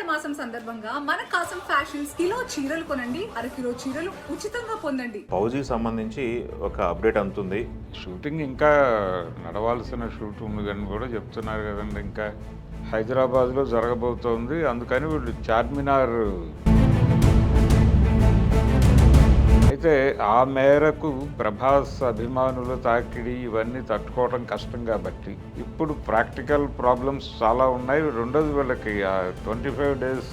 మాసం సందర్భంగా మన కాసం ఫ్యాషన్స్ కిలో చీరలు కొనండి, అరకిలో చీరలు ఉచితంగా పొందండి. ఫౌజీ సంబంధించి ఒక అప్డేట్ అందుతుంది. షూటింగ్ ఇంకా నడవాల్సిన షూట్ ఉంది అని కూడా చెప్తున్నారు కదండి. ఇంకా హైదరాబాద్లో జరగబోతోంది. అందుకని వీళ్ళు చార్మినార్ అయితే ఆ మేరకు ప్రభాస్ అభిమానుల తాకిడి ఇవన్నీ తట్టుకోవడం కష్టం కాబట్టి ఇప్పుడు ప్రాక్టికల్ ప్రాబ్లమ్స్ చాలా ఉన్నాయి. రెండోది వీళ్ళకి 25 days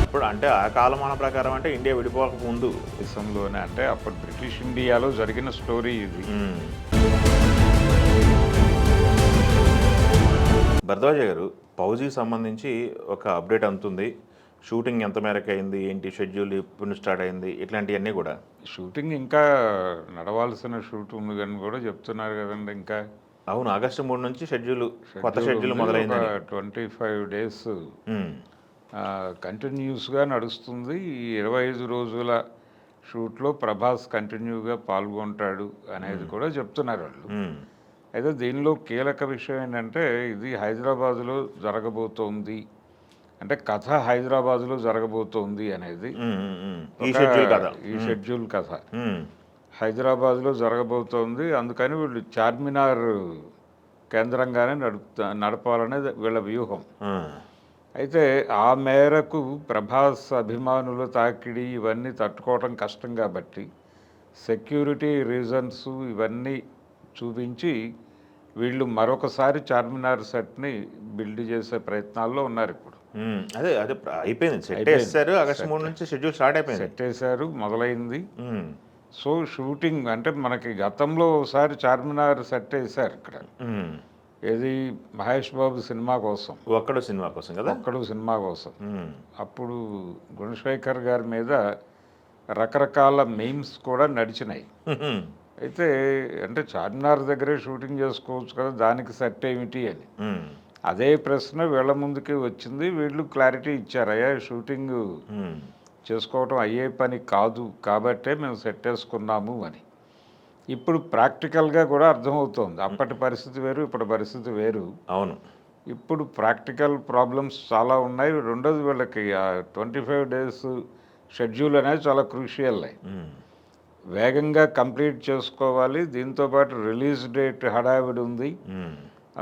ఇప్పుడు అంటే ఆ కాలమాన ప్రకారం అంటే ఇండియా విడిపోక ముందు దేశంలోనే, అంటే అప్పుడు బ్రిటిష్ ఇండియాలో జరిగిన స్టోరీ ఇది. భరద్వాజ గారు, ఫౌజీ సంబంధించి ఒక అప్డేట్ అందుతుంది. షూటింగ్ ఎంత మేరకు అయింది, ఏంటి షెడ్యూల్ ఎప్పుడు స్టార్ట్ అయింది, ఇట్లాంటివన్నీ కూడా. షూటింగ్ ఇంకా నడవాల్సిన షూట్ ఉంది అని కూడా చెప్తున్నారు కదండి. ఇంకా అవును, ఆగస్టు 3 నుంచి కొత్త షెడ్యూల్ మొదలైంది. 25 days కంటిన్యూస్గా నడుస్తుంది. ఈ 25 రోజుల షూట్లో ప్రభాస్ కంటిన్యూగా పాల్గొంటాడు అనేది కూడా చెప్తున్నారు వాళ్ళు. అయితే దీనిలో కీలక విషయం ఏంటంటే ఇది హైదరాబాదులో జరగబోతోంది, అంటే కథ హైదరాబాదులో జరగబోతోంది అనేది ఈ షెడ్యూల్ కథ హైదరాబాద్లో జరగబోతోంది. అందుకని వీళ్ళు చార్మినార్ కేంద్రంగానే నడపాలనేది వీళ్ళ వ్యూహం. అయితే ఆ మేరకు ప్రభాస్ అభిమానుల తాకిడి ఇవన్నీ తట్టుకోవడం కష్టం కాబట్టి సెక్యూరిటీ రీజన్స్ ఇవన్నీ చూపించి వీళ్ళు మరొకసారి చార్మినార్ సెట్ని బిల్డ్ చేసే ప్రయత్నాల్లో ఉన్నారు ఇప్పుడు. అదే అయిపోయింది, సెట్ వేసారు. ఆగస్టు 3 నుంచి షెడ్యూల్ స్టార్ట్ అయిపోయింది, సెట్ వేసారు, మొదలైంది. సో షూటింగ్ అంటే మనకి గతంలో ఒకసారి చార్మినార్ సెట్ వేసారు ఇక్కడ. ఏది మహేష్ బాబు సినిమా కోసం, ఒక్కడు సినిమా కోసం కదా, ఒక్కడు సినిమా కోసం. అప్పుడు గుణశేఖర్ గారి మీద రకరకాల మీమ్స్ కూడా నడిచినాయి. అయితే అంటే చార్మినార్ దగ్గరే షూటింగ్ చేసుకోవచ్చు కదా, దానికి సెట్ ఏమిటి అని అదే ప్రశ్న వీళ్ళ ముందుకి వచ్చింది. వీళ్ళు క్లారిటీ ఇచ్చారు, అయ్యా షూటింగ్ చేసుకోవటం అయ్యే పని కాదు కాబట్టే మేము సెట్ వేసుకున్నాము అని. ఇప్పుడు ప్రాక్టికల్గా కూడా అర్థమవుతోంది. అప్పటి పరిస్థితి వేరు, ఇప్పటి పరిస్థితి వేరు. అవును, ఇప్పుడు ప్రాక్టికల్ ప్రాబ్లమ్స్ చాలా ఉన్నాయి. రెండోది వీళ్ళకి 25 days షెడ్యూల్ అనేది చాలా క్రూషియల్. వేగంగా కంప్లీట్ చేసుకోవాలి. దీంతోపాటు రిలీజ్ డేట్ హడావిడి ఉంది.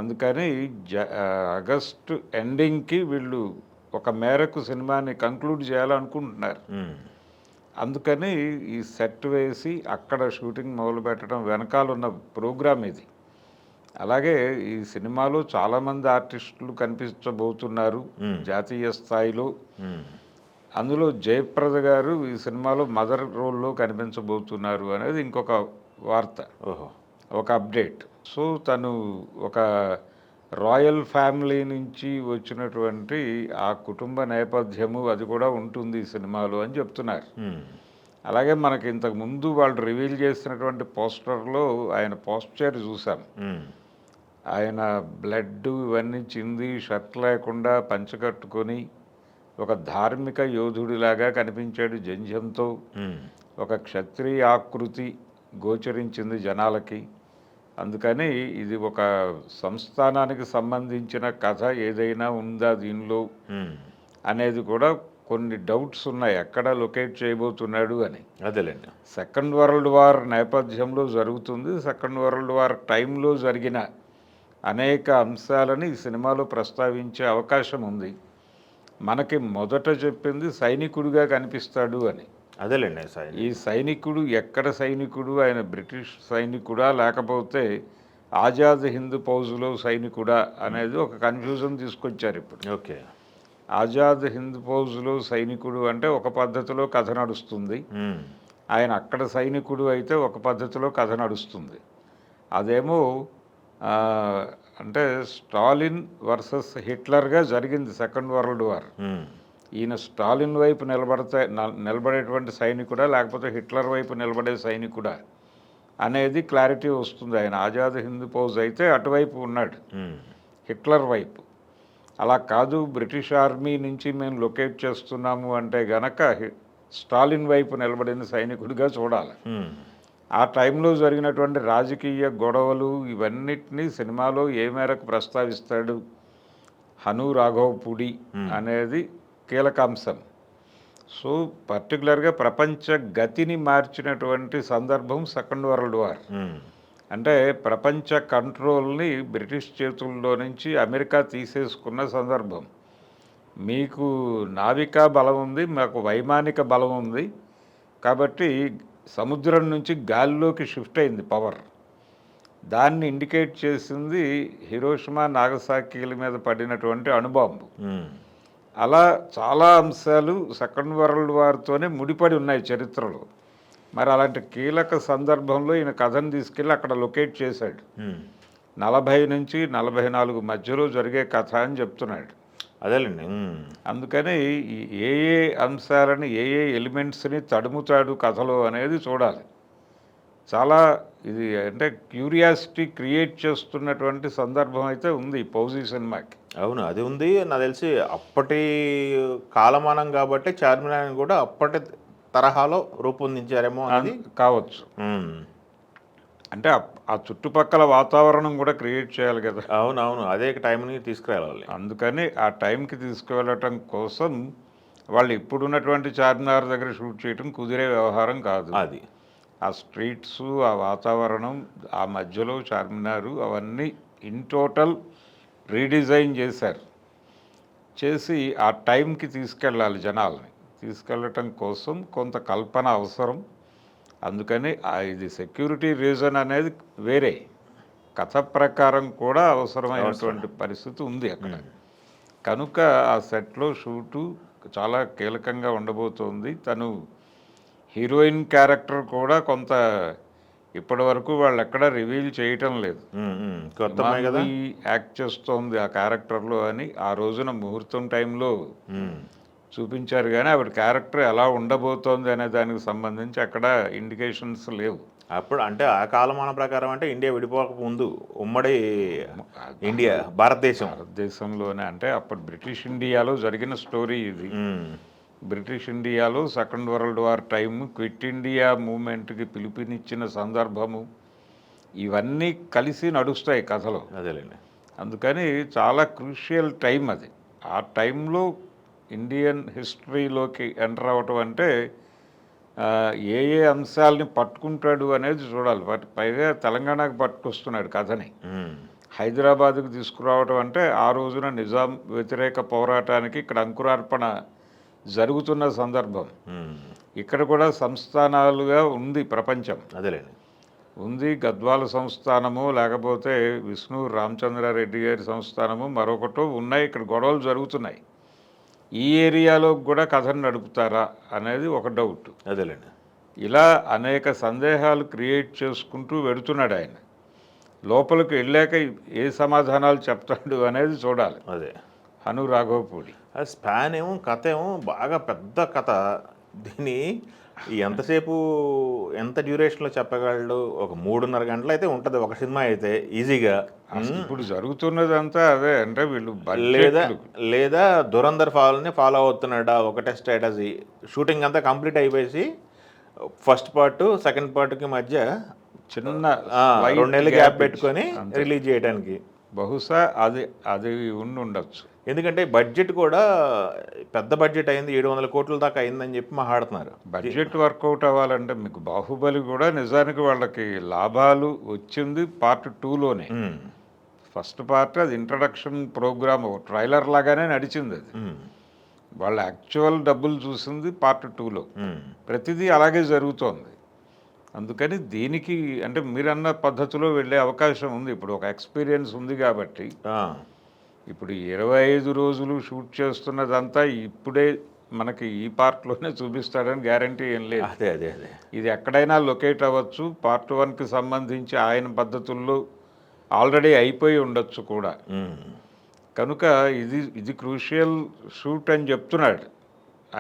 అందుకని ఆగస్టు ఎండింగ్కి వీళ్ళు ఒక మేరకు సినిమాని కంక్లూడ్ చేయాలనుకుంటున్నారు. అందుకని ఈ సెట్ వేసి అక్కడ షూటింగ్ మొదలుపెట్టడం వెనకాలన్న ప్రోగ్రామ్ ఇది. అలాగే ఈ సినిమాలో చాలామంది ఆర్టిస్టులు కనిపించబోతున్నారు జాతీయ స్థాయిలో. అందులో జయప్రద గారు ఈ సినిమాలో మదర్ రోల్లో కనిపించబోతున్నారు అనేది ఇంకొక వార్త, ఒక అప్డేట్. సో తను ఒక రాయల్ ఫ్యామిలీ నుంచి వచ్చినటువంటి ఆ కుటుంబ నేపథ్యము అది కూడా ఉంటుంది ఈ సినిమాలో అని చెప్తున్నారు. అలాగే మనకి ఇంతకు ముందు వాళ్ళు రివీల్ చేసినటువంటి పోస్టర్లో ఆయన పోస్చర్ చూసాం. ఆయన బ్లడ్ ఇవన్నీ చింది, షర్ట్ లేకుండా పంచకట్టుకొని ఒక ధార్మిక యోధుడిలాగా కనిపించాడు. జంధ్యంతో ఒక క్షత్రియ ఆకృతి గోచరించింది జనాలకి. అందుకని ఇది ఒక సంస్థానానికి సంబంధించిన కథ ఏదైనా ఉందా దీనిలో అనేది కూడా కొన్ని డౌట్స్ ఉన్నాయి, ఎక్కడ లొకేట్ చేయబోతున్నాడు అని. అదేలేండి, సెకండ్ వరల్డ్ వార్ నేపథ్యంలో జరుగుతుంది. సెకండ్ వరల్డ్ వార్ టైంలో జరిగిన అనేక అంశాలని ఈ సినిమాలో ప్రస్తావించే అవకాశం ఉంది. మనకి మొదట చెప్పింది సైనికుడిగా కనిపిస్తాడు అని. అదేలేండి, ఈ సైనికుడు ఎక్కడ సైనికుడు, ఆయన బ్రిటిష్ సైనికుడా లేకపోతే ఆజాద్ హింద్ ఫౌజ్లో సైనికుడా అనేది ఒక కన్ఫ్యూజన్ తీసుకొచ్చారు ఇప్పుడు. ఓకే, ఆజాద్ హింద్ ఫౌజ్లో సైనికుడు అంటే ఒక పద్ధతిలో కథ నడుస్తుంది, ఆయన అక్కడ సైనికుడు అయితే ఒక పద్ధతిలో కథ నడుస్తుంది. అదేమో అంటే స్టాలిన్ వర్సెస్ హిట్లర్గా జరిగింది సెకండ్ వరల్డ్ వార్. ఈయన స్టాలిన్ వైపు నిలబడేటువంటి సైనికుడా లేకపోతే హిట్లర్ వైపు నిలబడే సైనికుడా అనేది క్లారిటీ వస్తుంది. ఆయన ఆజాద్ హింద్ ఫౌజ్ అయితే అటువైపు ఉన్నాడు, హిట్లర్ వైపు. అలా కాదు బ్రిటిష్ ఆర్మీ నుంచి మేము లొకేట్ చేస్తున్నాము అంటే గనక స్టాలిన్ వైపు నిలబడిన సైనికుడిగా చూడాలి. ఆ టైంలో జరిగినటువంటి రాజకీయ గొడవలు ఇవన్నిటినీ సినిమాలో ఏ మేరకు ప్రస్తావిస్తాడు హను రాఘవపూడి అనేది కీలక అంశం. సో పర్టికులర్గా ప్రపంచ గతిని మార్చినటువంటి సందర్భం సెకండ్ వరల్డ్ వార్. అంటే ప్రపంచ కంట్రోల్ని బ్రిటిష్ చేతుల్లో నుంచి అమెరికా తీసేసుకున్న సందర్భం. మీకు నావికా బలం ఉంది, మాకు వైమానిక బలం ఉంది, కాబట్టి సముద్రం నుంచి గాలిలోకి షిఫ్ట్ అయింది పవర్. దాన్ని ఇండికేట్ చేసింది హిరోషిమా నాగసాకిల మీద పడినటువంటి అణుబాంబు. అలా చాలా అంశాలు సెకండ్ వరల్డ్ వార్తోనే ముడిపడి ఉన్నాయి చరిత్రలో. మరి అలాంటి కీలక సందర్భంలో ఈయన కథను తీసుకెళ్ళి అక్కడ లొకేట్ చేశాడు. 40 నుంచి 44 మధ్యలో జరిగే కథ అని చెప్తున్నాడు. అదేలేండి. అందుకని ఏ ఏ అంశాలని ఏ ఏ ఎలిమెంట్స్ని తడుముతాడు కథలో అనేది చూడాలి. చాలా ఇది అంటే క్యూరియాసిటీ క్రియేట్ చేస్తున్నటువంటి సందర్భం అయితే ఉంది ఈ ఫౌజీ సినిమాకి. అవును, అది ఉంది. నాకు తెలిసి అప్పటి కాలమానం కాబట్టి చార్మినార్ని కూడా అప్పటి తరహాలో రూపొందించారేమో అని కావచ్చు. అంటే ఆ చుట్టుపక్కల వాతావరణం కూడా క్రియేట్ చేయాలి కదా. అవునవును, అదే టైంని తీసుకురావాలి. అందుకని ఆ టైంకి తీసుకువెళ్ళటం కోసం వాళ్ళు ఇప్పుడున్నటువంటి చార్మినార్ దగ్గర షూట్ చేయటం కుదిరే వ్యవహారం కాదు. అది ఆ స్ట్రీట్స్, ఆ వాతావరణం, ఆ మధ్యలో చార్మినారు అవన్నీ ఇన్ టోటల్ రీడిజైన్ చేశారు. చేసి ఆ టైంకి తీసుకెళ్ళాలి, జనాల్ని తీసుకెళ్ళటం కోసం కొంత కల్పన అవసరం. అందుకని ఇది సెక్యూరిటీ రీజన్ అనేది వేరే, కథ ప్రకారం కూడా అవసరమైనటువంటి పరిస్థితి ఉంది అక్కడ. కనుక ఆ సెట్లో షూటు చాలా కీలకంగా ఉండబోతోంది. తను హీరోయిన్ క్యారెక్టర్ కూడా కొంత ఇప్పటి వరకు వాళ్ళు ఎక్కడ రివీల్ చేయటం లేదు. యాక్ట్ చేస్తోంది ఆ క్యారెక్టర్లో అని ఆ రోజున ముహూర్తం టైంలో చూపించారు, కానీ ఆవిడ క్యారెక్టర్ ఎలా ఉండబోతోంది అనే దానికి సంబంధించి అక్కడ ఇండికేషన్స్ లేవు. అప్పుడు అంటే ఆ కాలమాన ప్రకారం అంటే ఇండియా విడిపోక ముందు ఉమ్మడి ఇండియా భారతదేశంలోనే, అంటే అప్పుడు బ్రిటిష్ ఇండియాలో జరిగిన స్టోరీ ఇది. బ్రిటిష్ ఇండియాలో second world war time, quit India మూమెంట్కి పిలుపునిచ్చిన సందర్భము, ఇవన్నీ కలిసి నడుస్తాయి కథలో. అదేలేండి. అందుకని చాలా క్రూషియల్ టైం అది. ఆ టైంలో ఇండియన్ హిస్టరీలోకి ఎంటర్ అవ్వటం అంటే ఏ ఏ అంశాలని పట్టుకుంటాడు అనేది చూడాలి. పైగా తెలంగాణకు పట్టుకొస్తున్నాడు కథని. హైదరాబాద్కు తీసుకురావటం అంటే ఆ రోజున నిజాం వ్యతిరేక పోరాటానికి ఇక్కడ అంకురార్పణ జరుగుతున్న సందర్భం. ఇక్కడ కూడా సంస్థానాలుగా ఉంది ప్రపంచం. అదేలేండి, ఉంది. గద్వాల సంస్థానము, లేకపోతే విష్ణు రామచంద్రారెడ్డి గారి సంస్థానము, మరొకటో ఉన్నాయి. ఇక్కడ గొడవలు జరుగుతున్నాయి. ఈ ఏరియాలో కూడా కథను నడుపుతారా అనేది ఒక డౌట్. అదేలేండి. ఇలా అనేక సందేహాలు క్రియేట్ చేసుకుంటూ వెడుతున్నాడు ఆయన. లోపలికి వెళ్ళాక ఏ సమాధానాలు చెప్తాడు అనేది చూడాలి. అదే హను రాఘవపూడి స్పాన్ ఏమో కథ ఏమో బాగా పెద్ద కథ. దీన్ని ఎంతసేపు ఎంత డ్యూరేషన్లో చెప్పగలడు? ఒక 3.5 గంటలు అయితే ఉంటుంది ఒక సినిమా అయితే ఈజీగా. ఇప్పుడు జరుగుతున్నదంతా అదే. అంటే వీళ్ళు లేదా దురంధర్ ఫాలో అవుతున్నాడా ఒకటే స్ట్రాటజీ. షూటింగ్ అంతా కంప్లీట్ అయిపోయి ఫస్ట్ పార్ట్ సెకండ్ పార్ట్కి మధ్య చిన్న 2 నెలలు గ్యాప్ పెట్టుకొని రిలీజ్ చేయడానికి బహుశా అది ఉండొచ్చు. ఎందుకంటే బడ్జెట్ కూడా పెద్ద బడ్జెట్ అయింది, 700 కోట్ల దాకా అయిందని చెప్పి మాట్లాడుతున్నారు. బడ్జెట్ వర్కౌట్ అవ్వాలంటే మీకు బాహుబలి కూడా నిజానికి వాళ్ళకి లాభాలు వచ్చింది పార్ట్ 2లోనే. ఫస్ట్ పార్ట్ అది ఇంట్రడక్షన్ ప్రోగ్రామ్, ట్రైలర్ లాగానే నడిచింది. అది వాళ్ళ యాక్చువల్ డబ్బులు చూసింది పార్ట్ 2లో. ప్రతిదీ అలాగే జరుగుతోంది. అందుకని దీనికి అంటే మీరన్న పద్ధతిలో వెళ్ళే అవకాశం ఉంది. ఇప్పుడు ఒక ఎక్స్పీరియన్స్ ఉంది కాబట్టి ఇప్పుడు 25 రోజులు షూట్ చేస్తున్నదంతా ఇప్పుడే మనకి ఈ పార్ట్లోనే చూపిస్తాడని గ్యారంటీ ఏం లేదు. అదే అదే అదే ఇది ఎక్కడైనా లొకేట్ అవ్వచ్చు. పార్ట్ 1కి సంబంధించి ఆయన పద్ధతుల్లో ఆల్రెడీ అయిపోయి ఉండొచ్చు కూడా. కనుక ఇది క్రూషియల్ షూట్ అని చెప్తున్నాడు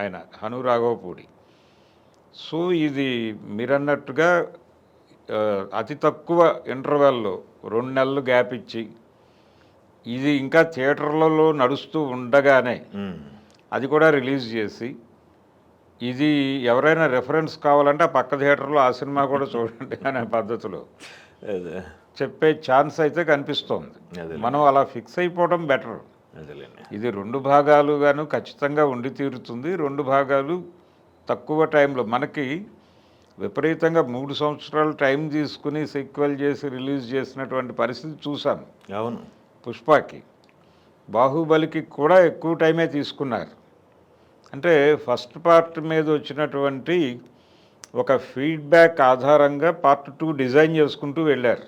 ఆయన, హను రాఘవపూడి. సో ఇది మీరన్నట్టుగా అతి తక్కువ ఇంటర్వెల్లో 2 నెలలు గ్యాప్ ఇచ్చి ఇది ఇంకా థియేటర్లలో నడుస్తూ ఉండగానే అది కూడా రిలీజ్ చేసి ఇది ఎవరైనా రెఫరెన్స్ కావాలంటే ఆ పక్క థియేటర్లో ఆ సినిమా కూడా చూడండి అనే పద్ధతిలో అదే చెప్పే ఛాన్స్ అయితే కనిపిస్తోంది. అదే. మనం అలా ఫిక్స్ అయిపోవడం బెటర్. అదేలేండి. ఇది 2 భాగాలుగాను ఖచ్చితంగా ఉండి తీరుతుంది. 2 భాగాలు తక్కువ టైంలో మనకి విపరీతంగా 3 సంవత్సరాలు టైం తీసుకుని సీక్వెల్ చేసి రిలీజ్ చేసినటువంటి పరిస్థితి చూసాం అవును. పుష్పకి. బాహుబలికి కూడా ఎక్కువ టైమే తీసుకున్నారు. అంటే ఫస్ట్ పార్ట్ మీద వచ్చినటువంటి ఒక ఫీడ్బ్యాక్ ఆధారంగా పార్ట్ 2 డిజైన్ చేసుకుంటూ వెళ్ళారు.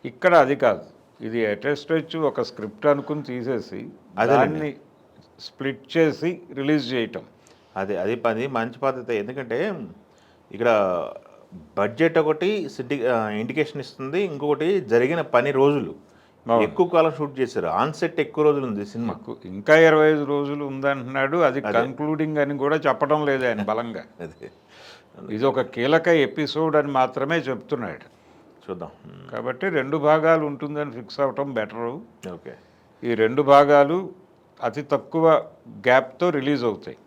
ఇక్కడ అది కాదు. ఇది అటెస్టేజ్ ఒక స్క్రిప్ట్ అనుకుని తీసేసి దాన్ని స్ప్లిట్ చేసి రిలీజ్ చేయటం. అది అది మంచి పద్ధతి. ఎందుకంటే ఇక్కడ బడ్జెట్ ఒకటి ఇండికేషన్ ఇస్తుంది, ఇంకొకటి జరిగిన పని రోజులు ఎక్కువ కాలం షూట్ చేశారు. ఆన్ సెట్ ఎక్కువ రోజులు ఉంది సినిమా. ఇంకా 25 రోజులు ఉందంటున్నాడు. అది కన్క్లూడింగ్ అని కూడా చెప్పడం లేదు ఆయన బలంగా. అదే ఇది ఒక కీలక ఎపిసోడ్ అని మాత్రమే చెప్తున్నాడు. చూద్దాం. కాబట్టి 2 భాగాలు ఉంటుందని ఫిక్స్ అవటం బెటరు. ఓకే. ఈ 2 భాగాలు అతి తక్కువ గ్యాప్తో రిలీజ్ అవుతాయి.